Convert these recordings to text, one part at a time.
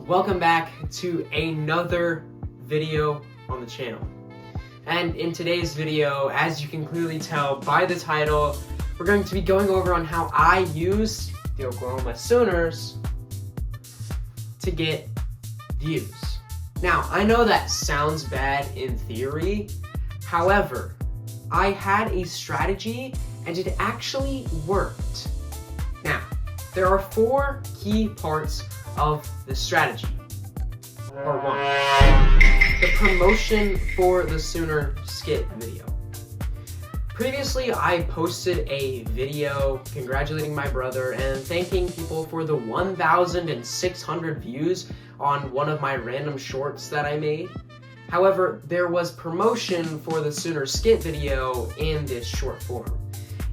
Welcome back to another video on the channel. And in today's video, as you can clearly tell by the title, we're going to be going over on how I use the Oklahoma Sooners to get views. Now, I know that sounds bad in theory. However, I had a strategy and it actually worked. Now, there are 4 key parts of the strategy. Part 1, the promotion for the Sooner skit video. Previously, I posted a video congratulating my brother and thanking people for the 1,600 views on one of my random shorts that I made. However, there was promotion for the Sooner skit video in this short form.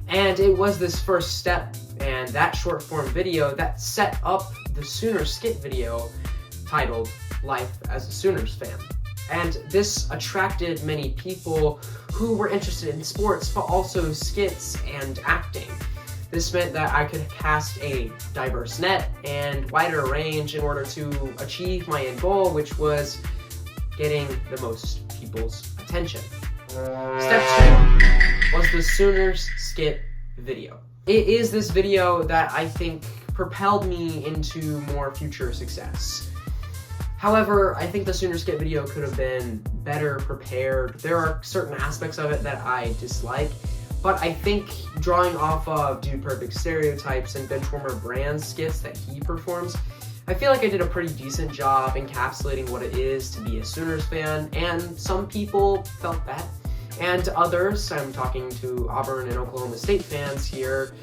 And it was this first step and that short form video that set up the Sooner skit video titled Life as a Sooners Fan. And this attracted many people who were interested in sports, but also skits and acting. This meant that I could cast a diverse net and wider range in order to achieve my end goal, which was getting the most people's attention. Step 2 was the Sooners skit video. It is this video that I think propelled me into more future success. However, I think the Sooner skit video could have been better prepared. There are certain aspects of it that I dislike, but I think drawing off of Dude Perfect stereotypes and Benchwarmer brand skits that he performs, I feel like I did a pretty decent job encapsulating what it is to be a Sooners fan, and some people felt that. And others, I'm talking to Auburn and Oklahoma State fans here,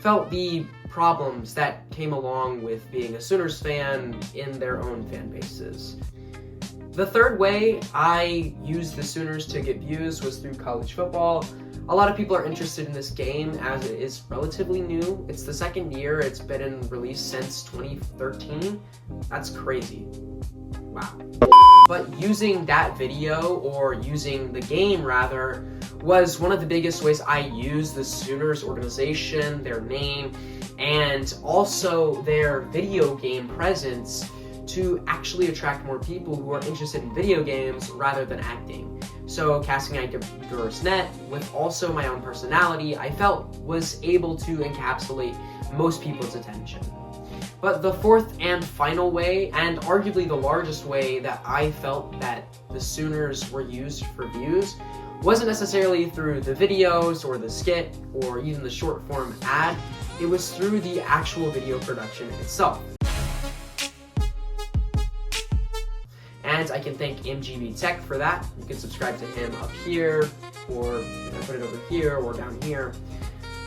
felt the problems that came along with being a Sooners fan in their own fan bases. The third way I used the Sooners to get views was through college football. A lot of people are interested in this game as it is relatively new. It's the second year it's been in release since 2013. That's crazy. Wow. But using that video, or using the game rather, was one of the biggest ways I used the Sooners organization, their name, and also their video game presence to actually attract more people who are interested in video games rather than acting. So casting a diverse net with also my own personality, I felt was able to encapsulate most people's attention. But the fourth and final way, and arguably the largest way that I felt that the Sooners were used for views, wasn't necessarily through the videos or the skit or even the short form ad. It was through the actual video production itself. And I can thank MGB Tech for that. You can subscribe to him up here, or I put it over here or down here.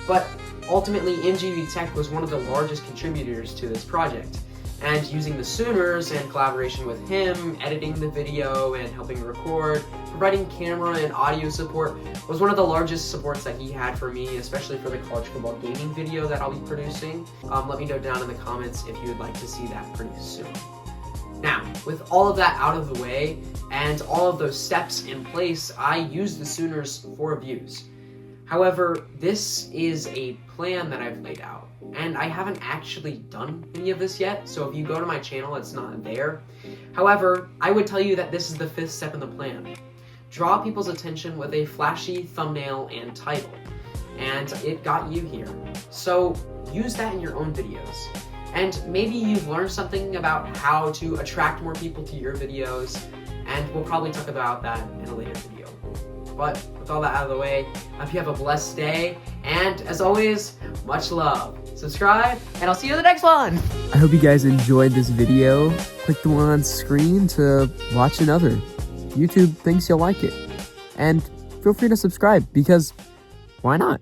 But ultimately, MGB Tech was one of the largest contributors to this project. And using the Sooners in collaboration with him, editing the video and helping record, providing camera and audio support was one of the largest supports that he had for me, especially for the college football gaming video that I'll be producing. Let me know down in the comments if you would like to see that pretty soon. Now, with all of that out of the way and all of those steps in place, I used the Sooners for views. However, this is a plan that I've laid out, and I haven't actually done any of this yet, so if you go to my channel, it's not there. However, I would tell you that this is the 5th step in the plan. Draw people's attention with a flashy thumbnail and title, and it got you here. So use that in your own videos. And maybe you've learned something about how to attract more people to your videos, and we'll probably talk about that in a later video. But with all that out of the way, I hope you have a blessed day, and as always, much love. Subscribe, and I'll see you in the next one! I hope you guys enjoyed this video. Click the one on screen to watch another. YouTube thinks you'll like it. And feel free to subscribe, because why not?